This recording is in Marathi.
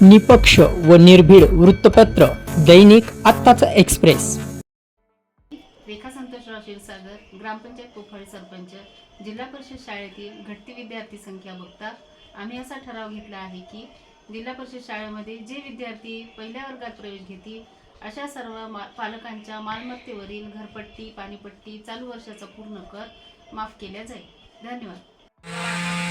निपक्ष व निर्भीड वृत्तपत्र दैनिक आत्ताचा एक्सप्रेस। रेखा संतोषराव क्षीरसागर, ग्रामपंचायत कोफाळी सरपंच, जिल्हा परिषद शाळेतील घटती विद्यार्थी संख्या बघता आम्ही असा ठराव घेतला आहे की जिल्हा परिषद शाळेमध्ये जे विद्यार्थी पहिल्या वर्गात प्रवेश घेतील अशा सर्व पालकांच्या मालमत्तेवरील घरपट्टी, पाणीपट्टी चालू वर्षाचा पूर्ण कर माफ केला जाईल। धन्यवाद।